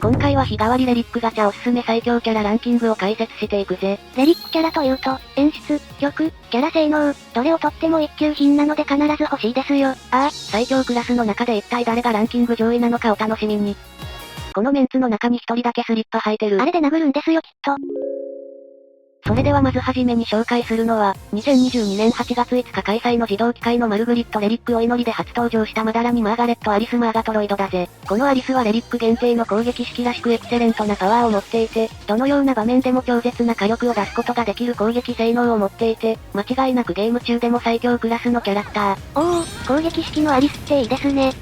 今回は日替わりレリックガチャおすすめ最強キャラランキングを解説していくぜ。レリックキャラというと、演出、曲、キャラ性能、どれをとっても一級品なので必ず欲しいですよ。最強クラスの中で一体誰がランキング上位なのかお楽しみに。このメンツの中に一人だけスリッパ履いてる。あれで殴るんですよきっと。それではまずはじめに紹介するのは、2022年8月5日開催の自動機械のマルグリッドレリックお祈りで初登場したマダラミマーガレットアリスマーガトロイドだぜ。このアリスはレリック限定の攻撃式らしくエクセレントなパワーを持っていて、どのような場面でも超絶な火力を出すことができる攻撃性能を持っていて、間違いなくゲーム中でも最強クラスのキャラクター。攻撃式のアリスっていいですね。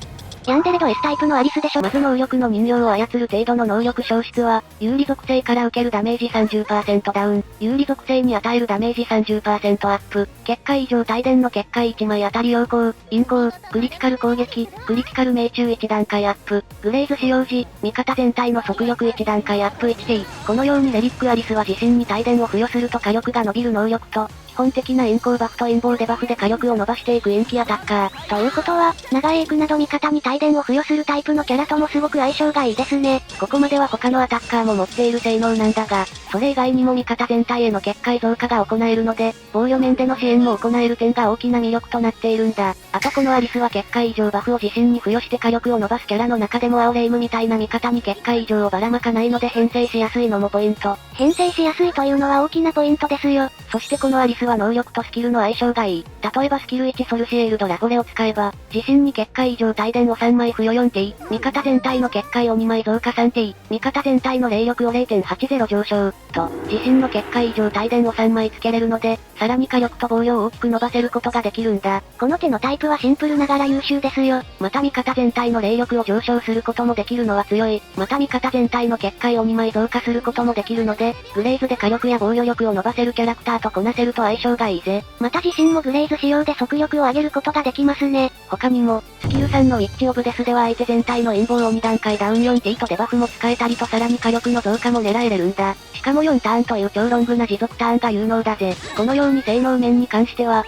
ヤンデレド S タイプのアリスでしょ。まず能力の人形を操る程度の能力消失は、有利属性から受けるダメージ 30% ダウン、有利属性に与えるダメージ 30% アップ、結界以上帯電の結界1枚当たり陽光、陰光、クリティカル攻撃、クリティカル命中1段階アップ、グレイズ使用時、味方全体の速力1段階アップ 1T。このようにレリックアリスは自身に帯電を付与すると火力が伸びる能力と、基本的な陰光バフと陰謀デバフで火力を伸ばしていく陰気アタッカー。ということは、長エイクなど味方に帯電を付与するタイプのキャラともすごく相性がいいですね。ここまでは他のアタッカーも持っている性能なんだが、それ以外にも味方全体への結界増加が行えるので、防御面での支援も行える点が大きな魅力となっているんだ。あとこのアリスは結界以上バフを自身に付与して火力を伸ばすキャラの中でも青レイムみたいな味方に結界以上をばらまかないので編成しやすいのもポイント。編成しやすいというのは大きなポイントですよ。そしてこのアリスは能力とスキルの相性がいい。例えばスキル1ソルシエールドラフォレを使えば、自身に結界以上帯電を3枚付与 4T、味方全体の結界を2枚増加 3T、味方全体の霊力を 0.80 上昇、と、自身の結界以上帯電を3枚付けれるので、さらに火力と防御を大きく伸ばせることができるんだ。この手のタイプはシンプルながら優秀ですよ。また味方全体の霊力を上昇することもできるのは強い。また味方全体の結界を2枚増加することもできるので、グレイズで火力や防御力を伸ばせるキャラクターとこなせると相性がいいぜ。また自身もグレイズ仕様で速力を上げることができますね。他にも、スキル3のウィッチオブデスでは相手全体の陰謀を2段階ダウン 4T とデバフも使えたりとさらに火力の増加も狙えれるんだ。しかも4ターンという超ロングな持続ターンが有能だぜ。このように性能面に関しては、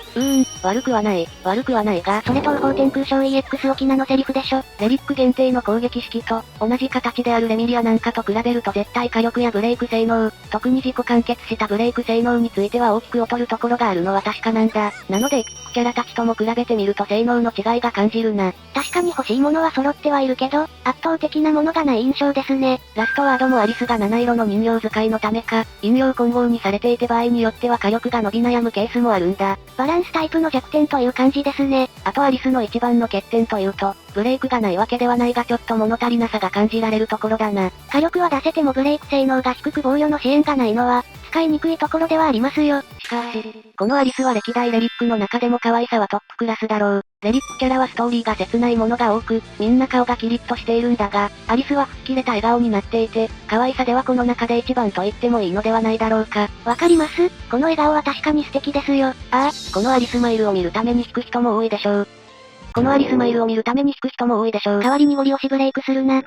悪くはないが、それと方天空将 EX 沖縄のセリフでしょ。レリック限定の攻撃式と、同じ形であるレミリアなんかと比べると絶対火力やブレイク性能、特に自己完結したブレイク性能については大きく劣るところがあるのは確かなんだ。なのでエピックキャラたちとも比べてみると性能の違いが感じるな。確かに欲しいものは揃ってはいるけど、圧倒的なものがない印象ですね。ラストワードもアリスが七色の人形使いのためか、引用混合にされていて場合によっては火力が伸び悩むケースもあるんだ。バランスタイプの弱点という感じですね。あとアリスの一番の欠点というと、ブレイクがないわけではないがちょっと物足りなさが感じられるところだな。火力は出せてもブレイク性能が低く防御の支援がないのは、使いにくいところではありますよ。しかし、このアリスは歴代レリックの中でも可愛さはトップクラスだろう。レリックキャラはストーリーが切ないものが多く、みんな顔がキリッとしているんだが、アリスは吹っ切れた笑顔になっていて、可愛さではこの中で一番と言ってもいいのではないだろうか。わかります。この笑顔は確かに素敵ですよ。このアリスマイルを見るために引く人も多いでしょう。代わりにゴリ押しブレイクするな。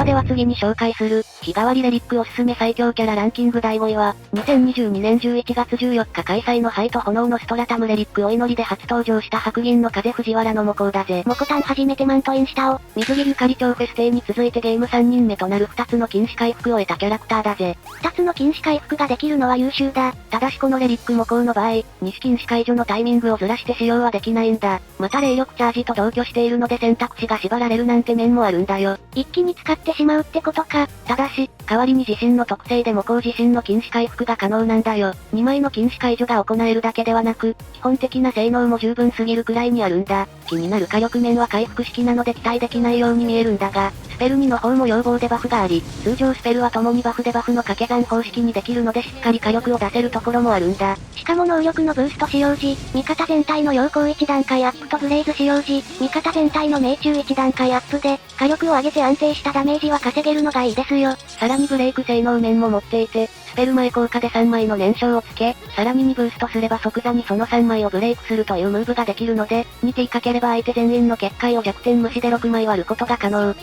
では次に紹介する、日替わりレリックおすすめ最強キャラランキング第5位は、2022年11月14日開催の灰と炎のストラタムレリックお祈りで初登場した白銀の風藤原のモコウだぜ。モコタン初めてマントインしたお。水着ゆかり超フェステイに続いてゲーム3人目となる2つの禁止回復を得たキャラクターだぜ。2つの禁止回復ができるのは優秀だ。ただしこのレリックモコウの場合、西禁止解除のタイミングをずらして使用はできないんだ。また霊力チャージと同居しているので選択肢が縛られるなんて面もあるんだよ。一気に使ってしまうってことか。ただし、代わりに自身の特性でモコウ自身の禁止回復が可能なんだよ。2枚の禁止解除が行えるだけではなく、基本的な性能も十分すぎるくらいにあるんだ。気になる火力面は回復式なので期待できないように見えるんだが、スペル2の方も要望でバフがあり、通常スペルは共にバフでバフの掛け算方式にできるのでしっかり火力を出せるところもあるんだ。しかも能力のブースト使用時、味方全体の陽光1段階アップとグレイズ使用時、味方全体の命中1段階アップで、火力を上げて安定したダメージは稼げるのがいいですよ。さらにブレイク性能面も持っていて、スペル前効果で3枚の燃焼をつけ、さらに2ブーストすれば即座にその3枚をブレイクするというムーブができるので、2T かければ相手全員の結界を弱点無視で6枚割ることが可能。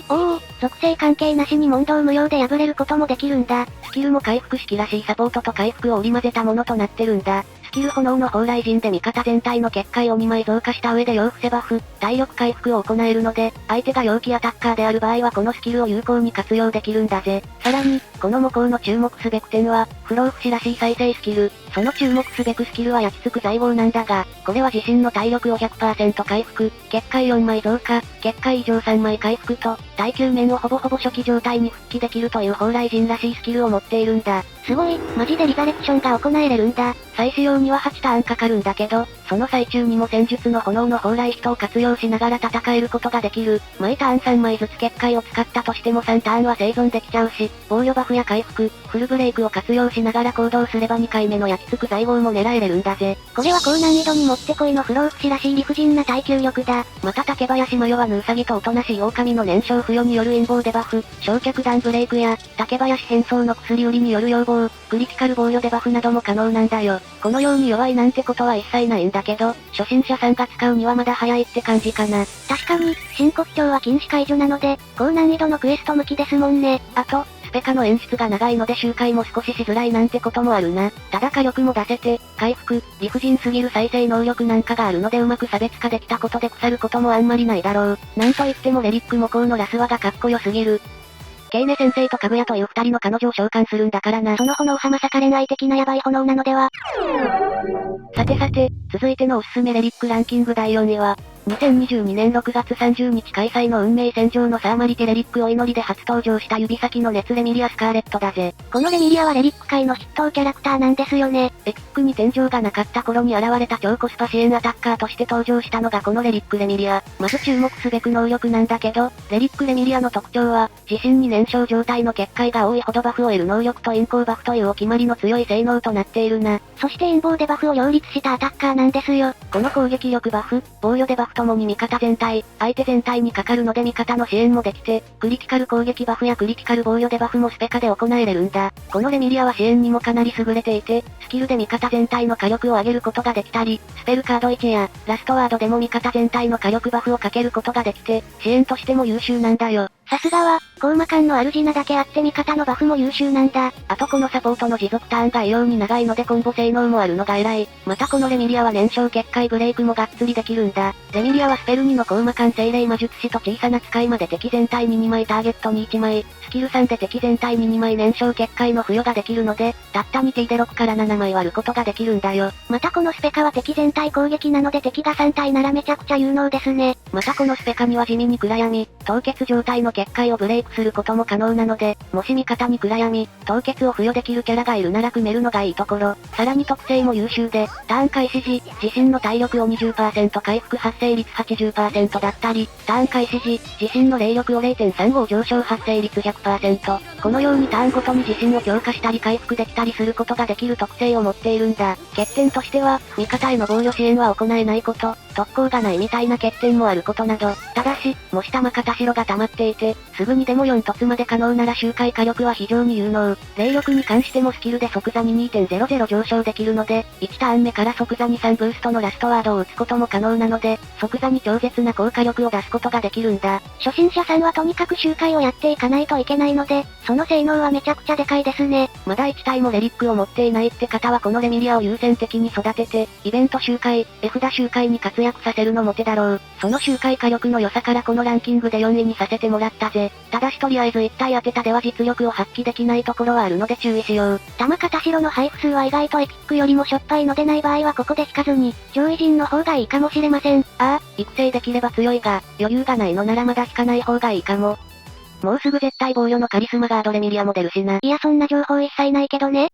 属性関係なしに問答無用で破れることもできるんだ。スキルも回復式らしいサポートと回復を織り交ぜたものとなってるんだ。スキル炎の蓬莱陣で味方全体の結界を2枚増加した上で陽伏せバフ、体力回復を行えるので、相手が陽気アタッカーである場合はこのスキルを有効に活用できるんだぜ。さらに、この模倣の注目すべく点は、不老不死らしい再生スキル。その注目すべくスキルは焼き付く財宝なんだが、これは自身の体力を 100% 回復、結界4枚増加、結界以上3枚回復と、耐久面をほぼほぼ初期状態に復帰できるという蓬莱陣らしいスキルを持っているんだ。すごい、マジでリザレクションが行えれるんだ。再使用には8ターンかかるんだけど、その最中にも戦術の炎の蓬莱人を活用しながら戦えることができる。毎ターン3枚ずつ結界を使ったとしても3ターンは生存できちゃうし、防御バフや回復、フルブレイクを活用しながら行動すれば2回目の焼き付く財宝も狙えれるんだぜ。これは高難易度にもってこいの不老不死らしい理不尽な耐久力だ。また竹林マヨはヌウサギとおとなしい狼の燃焼付与による陰謀デバフ、焼却弾ブレイクや、竹林変装の薬売りによる要望、クリティカル防御デバフなども可能なんだよ。このように弱いなんてことは一切ないんだけど、初心者さんが使うにはまだ早いって感じかな。確かに、真骨頂は禁止解除なので、高難易度のクエスト向きですもんね。あと、スペカの演出が長いので周回も少ししづらいなんてこともあるな。ただ火力も出せて、回復、理不尽すぎる再生能力なんかがあるのでうまく差別化できたことで腐ることもあんまりないだろう。なんといってもレリック模倣のラスワがかっこよすぎる。ケイネ先生とかぐやという二人の彼女を召喚するんだからな。その炎はまさか恋愛的なヤバい炎なのでは。さてさて、続いてのおすすめレリックランキング第4位は、2022年6月30日開催の運命戦場のサーマリテレリックお祈りで初登場した指先の熱レミリアスカーレットだぜ。このレミリアはレリック界の筆頭キャラクターなんですよね。エピックに天井がなかった頃に現れた超コスパ支援アタッカーとして登場したのがこのレリックレミリア。まず注目すべく能力なんだけど、レリックレミリアの特徴は、自身に燃焼状態の結界が多いほどバフを得る能力と陰行バフというお決まりの強い性能となっているな。そして陰謀デバフを両立したアタッカーなんですよ。この攻撃力バフ、防御デバフともに味方全体、相手全体にかかるので味方の支援もできて、クリティカル攻撃バフやクリティカル防御デバフもスペカで行えれるんだ。このレミリアは支援にもかなり優れていて、スキルで味方全体の火力を上げることができたり、スペルカード1や、ラストワードでも味方全体の火力バフをかけることができて、支援としても優秀なんだよ。さすがは、コーマ間の主なだけあって味方のバフも優秀なんだ。あとこのサポートの持続ターンが異様に長いのでコンボ性能もあるのが偉い。またこのレミリアは燃焼結界ブレイクもがっつりできるんだ。レミリアはスペル2のコーマ間精霊魔術師と小さな使いまで敵全体に2枚ターゲットに1枚、スキル3で敵全体に2枚燃焼結界の付与ができるので、たった 2T で6から7枚割ることができるんだよ。またこのスペカは敵全体攻撃なので敵が3体ならめちゃくちゃ有能ですね。またこのスペカには地味に暗闇、凍結状態の結界をブレイクすることも可能なので、もし味方に暗闇、凍結を付与できるキャラがいるなら組めるのがいいところ。さらに特性も優秀で、ターン開始時、自身の体力を 20% 回復発生率 80% だったり、ターン開始時、自身の霊力を 0.35 上昇発生率 100%。このようにターンごとに自身を強化したり回復できたりすることができる特性を持っているんだ。欠点としては、味方への防御支援は行えないこと、特攻がないみたいな欠点もあることなど、ただし、もし玉片白が溜まっていて、すぐにでも4突まで可能なら周回火力は非常に有能。霊力に関してもスキルで即座に 2.00 上昇できるので、1ターン目から即座に3ブーストのラストワードを打つことも可能なので、即座に超絶な高火力を出すことができるんだ。初心者さんはとにかく周回をやっていかないといけないので、その性能はめちゃくちゃでかいですね。まだ1体もレリックを持っていないって方はこのレミリアを優先的に育てて、イベント周回、絵札周回に活躍させるのも手だろう。その周回火力の良さからこのランキングで4位にさせてもらったぜ。ただしとりあえず1体当てたでは実力を発揮できないところはあるので注意しよう。玉片白の配布数は意外とエピックよりもしょっぱいのでない場合はここで引かずに、上位陣の方がいいかもしれません。ああ、育成できれば強いが、余裕がないのならまだ引かない方がいいかも。もうすぐ絶対防御のカリスマガードレミリアも出るしな。いやそんな情報一切ないけどね。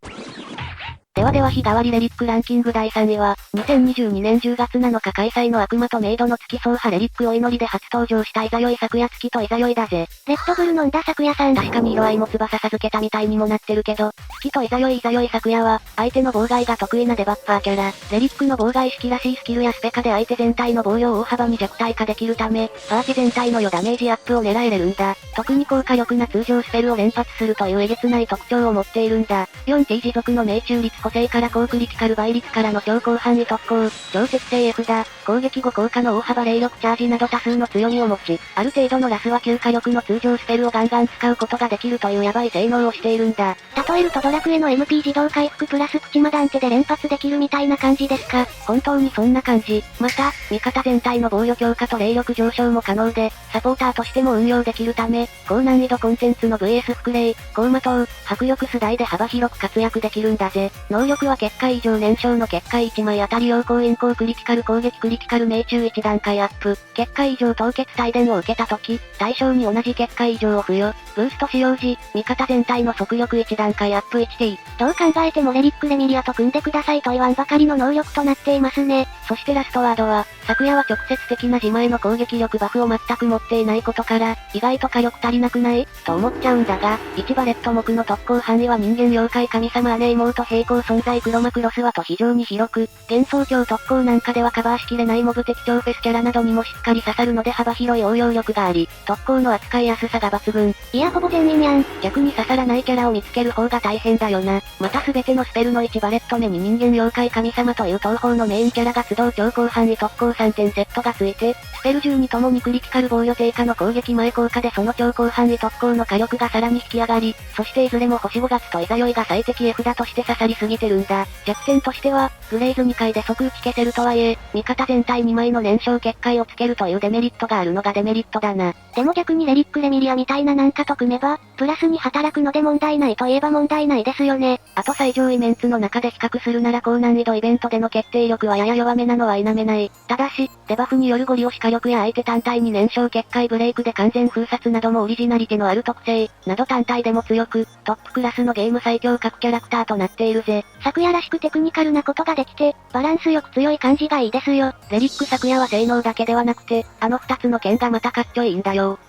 では日替わりレリックランキング第3位は、2022年10月7日開催の悪魔とメイドの月走破レリックお祈りで初登場したいざよい昨夜月といざよいだぜ。レッドブル飲んだ昨夜さん。確かに色合いも翼授けたみたいにもなってるけど、月といざよい昨夜は、相手の妨害が得意なデバッファーキャラ。レリックの妨害式らしいスキルやスペカで相手全体の防御を大幅に弱体化できるため、パーティ全体の余ダメージアップを狙えれるんだ。特に高火力な通常スペルを連発するというえげつない特徴を持っているんだ。4T 持続の命中率補正から高クリティカル倍率からの超広範囲特攻、超適正 F だ、攻撃後効果の大幅霊力チャージなど多数の強みを持ち、ある程度のラスは急火力の通常スペルをガンガン使うことができるというヤバい性能をしているんだ。例えるとドラクエの MP 自動回復プラスプチマダンテで連発できるみたいな感じですか。本当にそんな感じ。また、味方全体の防御強化と霊力上昇も可能で、サポーターとしても運用できるため、高難易度コンテンツの VS 副霊、高魔刀、迫力ス大で幅広く活躍できるんだぜ。能力は結界以上燃焼の結界1枚当たり要攻引攻クリティカル攻撃クリティカル命中1段階アップ。結界以上凍結帯電を受けた時、対象に同じ結界以上を付与。ブースト使用時、味方全体の速力1段階アップ 1T。どう考えてもレリックレミリアと組んでくださいと言わんばかりの能力となっていますね。そしてラストワードは、昨夜は直接的な自前の攻撃力バフを全く持っていないことから、意外と火力足りなくないと思っちゃうんだが、1バレット目の特攻範囲は人間妖怪神様姉妹並行存在クロマクロスワと非常に広く、幻想郷特攻なんかではカバーしきれないモブ的超フェスキャラなどにもしっかり刺さるので幅広い応用力があり、特攻の扱いやすさが抜群。いやほぼ全員やん。逆に刺さらないキャラを見つける方が大変だよな。また全てのスペルの1バレット目に人間妖怪神様という東方のメインキャラが集う超広範囲特攻3点セットがついて、スペル12ともにクリティカル防御低下の攻撃前効果でその超広範囲特攻の火力がさらに引き上がり、そしていずれも星5月といざよいが最適 F だとして刺さりすぎてるんだ。弱点としては、グレイズ2回で即打ち消せるとはいえ、味方全体2枚の燃焼結界をつけるというデメリットがあるのがデメリットだな。でも逆にレリックレミリアみたいななんかと組めば、プラスに働くので問題ないといえば問題ないですよね。あと最上位メンツの中で比較するなら高難易度イベントでの決定力はやや弱めなのは否めない。ただし、デバフによるゴリ押し火力や相手単体に燃焼結界ブレイクで完全封殺などもオリジナリティのある特性、など単体でも強く、トップクラスのゲーム最強各キャラクターとなっているぜ。昨夜らしくテクニカルなことができて、バランスよく強い感じがいいですよ。レリック昨夜は性能だけではなくて、あの2つの剣がまたかっちょいいんだよ。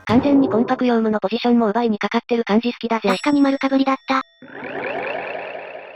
完全にコンパクヨウムのポジションも奪いにかかってる感じ好きだぜ。確かに丸かぶりだった。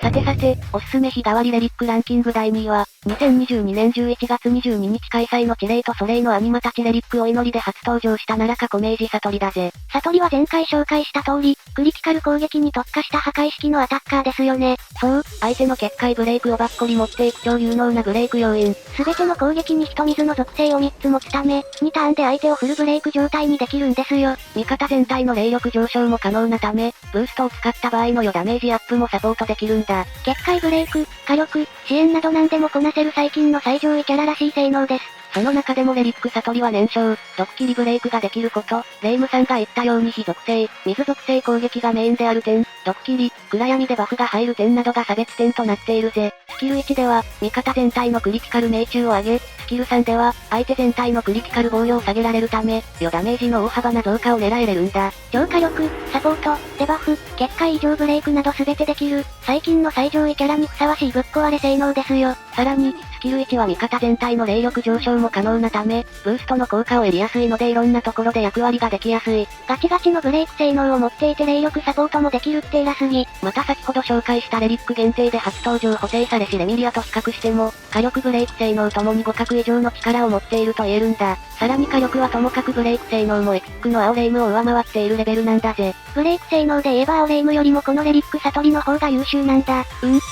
さてさて、おすすめ日替わりレリックランキング第2位は、2022年11月22日開催の地霊とソレイのアニマたちレリックお祈りで初登場した奈良かコメージ悟りだぜ。悟りは前回紹介した通り、クリティカル攻撃に特化した破壊式のアタッカーですよね。そう、相手の結界ブレイクをバッコリ持っていく超有能なブレイク要因。すべての攻撃に火と水の属性を3つ持つため、2ターンで相手をフルブレイク状態にできるんですよ。味方全体の霊力上昇も可能なため、ブーストを使った場合の余ダメージアップもサポートできるんだ。結界ブレイク、火力、支援など何でもこなせる最近の最上位キャラらしい性能です。その中でもレリック悟りは燃焼、ドッキリブレイクができること、レイムさんが言ったように火属性、水属性攻撃がメインである点、ドッキリ、暗闇でバフが入る点などが差別点となっているぜ。スキル1では、味方全体のクリティカル命中を上げ、スキル3では、相手全体のクリティカル防御を下げられるため、余ダメージの大幅な増加を狙えれるんだ。超火力、サポート、デバフ、結界異常ブレイクなど全てできる、最近の最上位キャラにふさわしいぶっ壊れ性能ですよ。さらに、スキル1は味方全体の霊力上昇も可能なため、ブーストの効果を得りやすいのでいろんなところで役割ができやすい。ガチガチのブレイク性能を持っていて霊力サポートもできるって偉すぎ。また先ほど紹介したレリック限定で初登場補正されしレミリアと比較しても、火力ブレイク性能ともに互角以上の力を持っていると言えるんだ。さらに火力はともかくブレイク性能もエピックの青レイムを上回っているレベルなんだぜ。ブレイク性能で言えば青レイムよりもこのレリック悟りの方が優秀なんだ。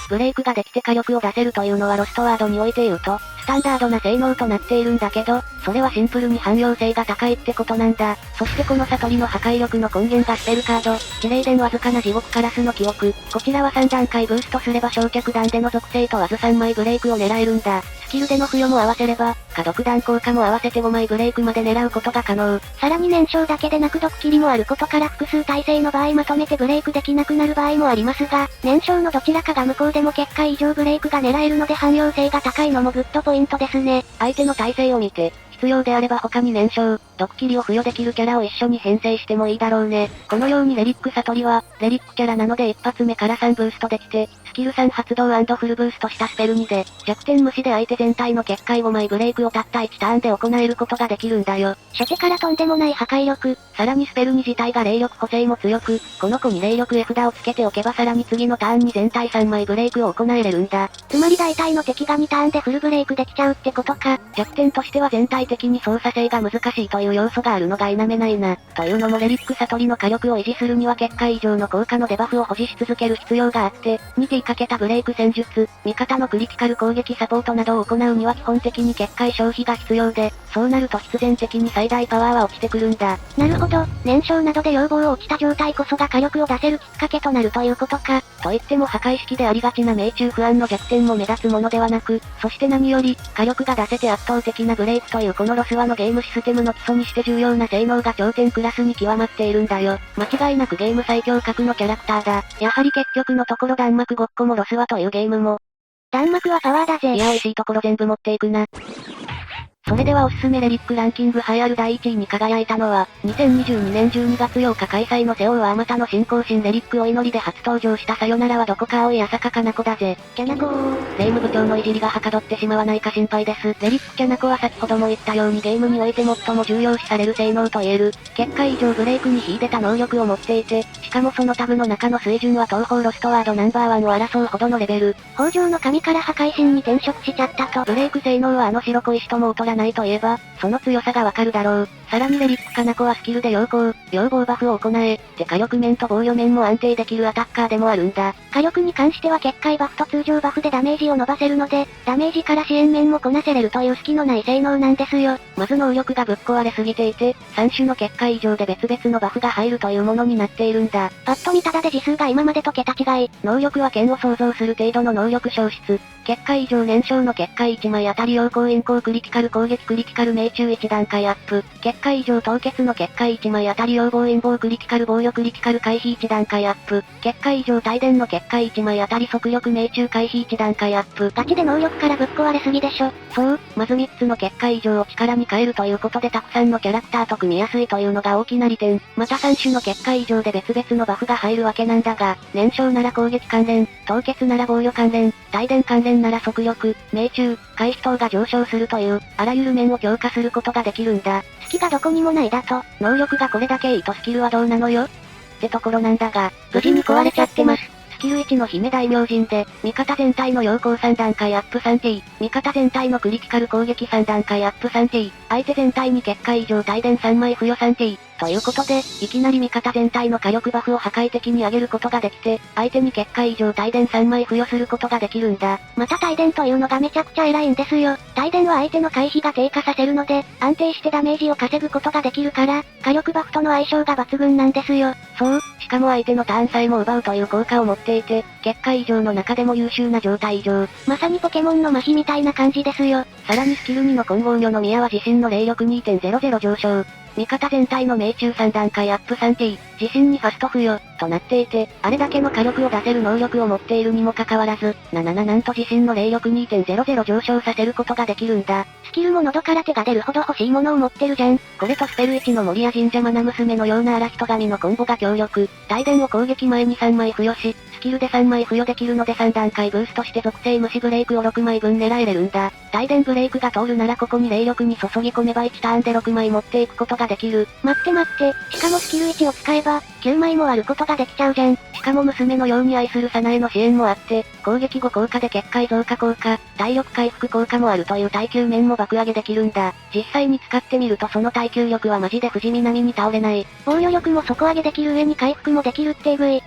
ブレイクができて火力を出せるというのはロストワードにおいて言うと、スタンダードな性能となっているんだけど、それはシンプルに汎用性が高いってことなんだ。そしてこの悟りの破壊力の根源がスペルカード、地霊伝わずかな地獄カラスの記憶。こちらは3段階ブーストすれば焼却弾での属性とわず3枚ブレイクを狙えるんだ。スキルでの付与も合わせれば、可毒弾効果も合わせて5枚ブレイクまで狙うことが可能。さらに燃焼だけでなく毒切りもあることから複数耐性の場合まとめてブレイクできなくなる場合もありますが、燃焼のどちらかが無効でも結界異常ブレイクが狙えるので汎用性が高いのもグッドポイントですね。相手の耐性を見て、必要であれば他に燃焼、毒切りを付与できるキャラを一緒に編成してもいいだろうね。このようにレリック悟りは、レリックキャラなので一発目から3ブーストできて、スキル3発動&フルブーストしたスペル2で、弱点無視で相手全体の結界5枚ブレイクをたった1ターンで行えることができるんだよ。初手からとんでもない破壊力。さらにスペル2自体が霊力補正も強く、この子に霊力絵札をつけておけばさらに次のターンに全体3枚ブレイクを行えれるんだ。つまり大体の敵が2ターンでフルブレイクできちゃうってことか。弱点としては全体的に操作性が難しいといいう要素があるのが否めないな。というのもレリック悟りの火力を維持するには結界以上の効果のデバフを保持し続ける必要があって、2T かけたブレイク戦術、味方のクリティカル攻撃サポートなどを行うには基本的に結界消費が必要で、そうなると必然的に最大パワーは落ちてくるんだ。なるほど、燃焼などで要望を落ちた状態こそが火力を出せるきっかけとなるということか。と言っても破壊式でありがちな命中不安の弱点も目立つものではなく、そして何より、火力が出せて圧倒的なブレイクというこのロスワのゲームシステムの基礎にして重要な性能が頂点クラスに極まっているんだよ。間違いなくゲーム最強格のキャラクターだ。やはり結局のところ弾幕ごっこもロスワというゲームも。弾幕はパワーだぜ。いや美味しいところ全部持っていくな。それではおすすめレリックランキング栄えある第1位に輝いたのは、2022年12月8日開催のセオーあまたの新更新レリックお祈りで初登場したさよならはどこか青い朝かかなこだぜ。キャナコー。霊務部長のいじりがはかどってしまわないか心配です。レリックキャナコは先ほども言ったようにゲームにおいて最も重要視される性能と言える、結界以上ブレイクに秀でた能力を持っていて、しかもそのタグの中の水準は東方ロストワードナンバー1を争うほどのレベル。北条の神から破壊神に転職しちゃったと。ブレイク性能は白小石とも劣らないといえば、その強さがわかるだろう。さらにレリックカナコはスキルで要防バフを行え、で火力面と防御面も安定できるアタッカーでもあるんだ。火力に関しては結界バフと通常バフでダメージを伸ばせるので、ダメージから支援面もこなせれるという隙のない性能なんですよ。まず能力がぶっ壊れすぎていて、3種の結界以上で別々のバフが入るというものになっているんだ。パッと見ただで字数が今までと桁違い。能力は剣を想像する程度の能力消失。結界以上燃焼の結界1枚当たり陽光引光クリティカル攻撃クリティカル命中1段階アップ。結界以上凍結の結界1枚当たり陽光引光クリティカル防御クリティカル回避1段階アップ。結界以上帯電の結界1枚当たり速力命中回避1段階アップ。ガチで能力からぶっ壊れすぎでしょ。そう、まず3つの結界以上を力に変えるということでたくさんのキャラクターと組みやすいというのが大きな利点。また3種の結界以上で別々のバフが入るわけなんだが、燃焼なら攻撃関連、凍結なら防御関連、帯電関連なら速力、命中、回避等が上昇するという、あらゆる面を強化することができるんだ。隙がどこにもないだと、能力がこれだけいいとスキルはどうなのよってところなんだが、無事に壊れちゃってます。スキル1の姫大明神で、味方全体の陽光3段階アップ 3T、味方全体のクリティカル攻撃3段階アップ 3T、相手全体に結界以上帯電3枚付与 3T、ということで、いきなり味方全体の火力バフを破壊的に上げることができて、相手に結界以上帯電3枚付与することができるんだ。また帯電というのがめちゃくちゃ偉いんですよ。帯電は相手の回避が低下させるので、安定してダメージを稼ぐことができるから、火力バフとの相性が抜群なんですよ。そう、しかも相手のターンさえも奪うという効果を持っていて、結界以上の中でも優秀な状態以上。まさにポケモンの麻痺みたいな感じですよ。さらにスキル2の混合魚の宮は自身の霊力 2.00 上昇。味方全体の命中3段階アップ 3T、自身にファスト付与、となっていて、あれだけの火力を出せる能力を持っているにもかかわらず、なんと自身の霊力 2.00 上昇させることができるんだ。スキルも喉から手が出るほど欲しいものを持ってるじゃん。これとスペル1の守屋神社マナ娘のような荒人神のコンボが強力。帯電を攻撃前に3枚付与し、スキルで3枚付与できるので3段階ブーストして属性無視ブレイクを6枚分狙えれるんだ。帯電ブレイクが通るならここに霊力に注ぎ込めば1ターンで6枚持っていくことができる。待って、しかもスキル1を使えば、9枚もあることができちゃうじゃん。しかも娘のように愛するサナへの支援もあって、攻撃後効果で結界増加効果、体力回復効果もあるという耐久面も爆上げできるんだ。実際に使ってみるとその耐久力はマジで藤見並みに倒れない。防御力も底上げできる上に回復もできるってぐい。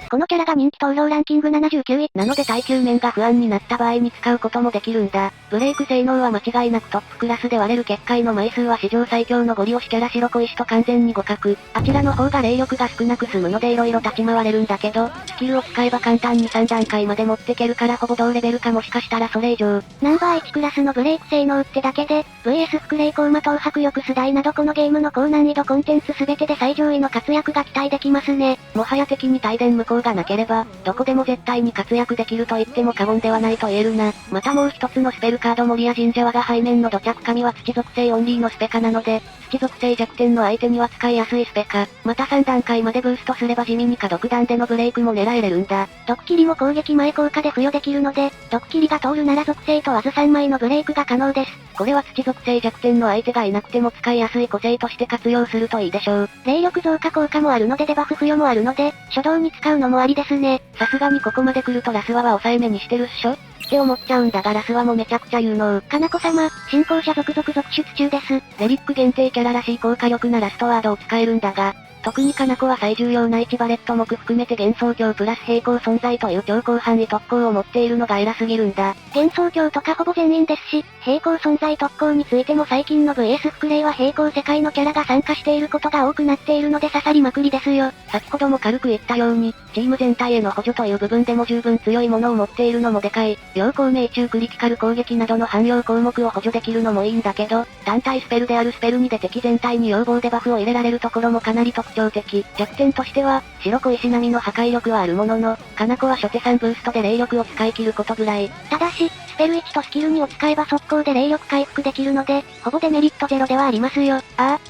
このキャラが人気投票ランキング79位。なので耐久面が不安になった場合に使うこともできるんだ。ブレイク性能は間違いなくトップクラスで割れる結界の枚数は史上最強のゴリ押しキャラ白小石と完全に互角。あちらの方が霊力が少なく済むので色々立ち回れるんだけど、スキルを使えば簡単に3段階まで持ってけるからほぼ同レベルかもしかしたらそれ以上。ナンバー1クラスのブレイク性能ってだけで、VS 副霊コーマ東迫力スダイなどこのゲームの高難易度コンテンツ全てで最上位の活躍が期待できますね。もはや敵に帯電無効がなければ、どこでも絶対に活躍できると言っても過言ではないと言えるな。またもう一つのスペルカード守屋神社我が背面の土着神は土属性オンリーのスペカなので、土属性弱点の相手には使いやすいスペカ。また3段階までブーストすれば地味に毒弾でのブレイクも狙えれるんだ。毒切りも攻撃前効果で付与できるので、毒切りが通るなら属性問わず3枚のブレイクが可能です。これは土属性弱点の相手がいなくても使いやすい個性として活用するといいでしょう。霊力増加効果もあるのでデバフ付与もあるので、初動に使うのもありですね。さすがにここまで来るとラスワは抑えめにしてるっしょ。って思っちゃうんだがラスはもうめちゃくちゃ有能。かなこ様、新校舎続々続出中です。レリック限定キャラらしい高火力なラストワードを使えるんだが、特にかなこは最重要な1バレット目含めて幻想郷プラス平行存在という超広範囲特攻を持っているのが偉すぎるんだ。幻想郷とかほぼ全員ですし、平行存在特攻についても最近の VS フクレイは平行世界のキャラが参加していることが多くなっているので刺さりまくりですよ。先ほども軽く言ったように、チーム全体への補助という部分でも十分強いものを持っているのもでかい。両方命中クリティカル攻撃などの汎用項目を補助できるのもいいんだけど、単体スペルであるスペル2で敵全体に要望デバフを入れられるところもかなり特徴的。弱点としては、白小石並みの破壊力はあるものの、かなこは初手3ブーストで霊力を使い切ることぐらい。ただし、スペル1とスキル2を使えば速攻で霊力回復できるので、ほぼデメリットゼロではありますよ。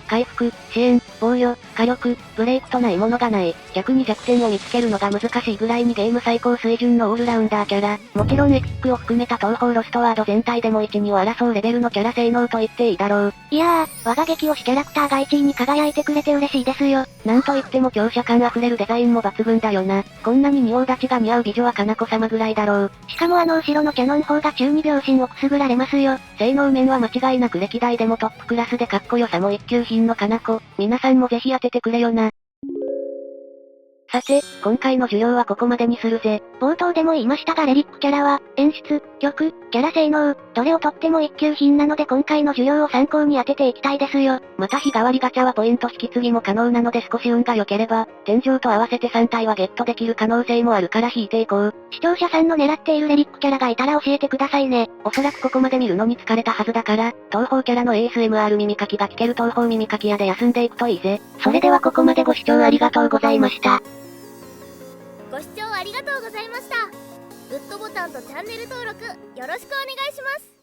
回復、支援、防御、火力、ブレイクとないものがない。逆に弱点を見つけるのが難しいぐらいにゲーム最高水準のオールラウンダーキャラ。もちろんエピックを含めた東方ロストワード全体でも1、2を争うレベルのキャラ性能と言っていいだろう。いやー、我が激推しキャラクターが1位に輝いてくれて嬉しいですよ。なんといっても強者感あふれるデザインも抜群だよな。こんなに仁王立ちが似合う美女はかなこ様ぐらいだろう。しかも後ろのキャノン砲が中二秒心をくすぐられますよ。性能面は間違いなく歴代でもトップクラスでかっこよさも一級品のかなこ。皆さんもぜひ当ててくれよな。さて、今回の授業はここまでにするぜ。冒頭でも言いましたがレリックキャラは、演出、曲、キャラ性能、どれをとっても一級品なので今回の授業を参考に当てていきたいですよ。また日替わりガチャはポイント引き継ぎも可能なので少し運が良ければ、天井と合わせて3体はゲットできる可能性もあるから引いていこう。視聴者さんの狙っているレリックキャラがいたら教えてくださいね。おそらくここまで見るのに疲れたはずだから、東方キャラの ASMR 耳かきが聞ける東方耳かき屋で休んでいくといいぜ。それではここまでご視聴ありがとうございました。ご視聴ありがとうございました。グッドボタンとチャンネル登録よろしくお願いします。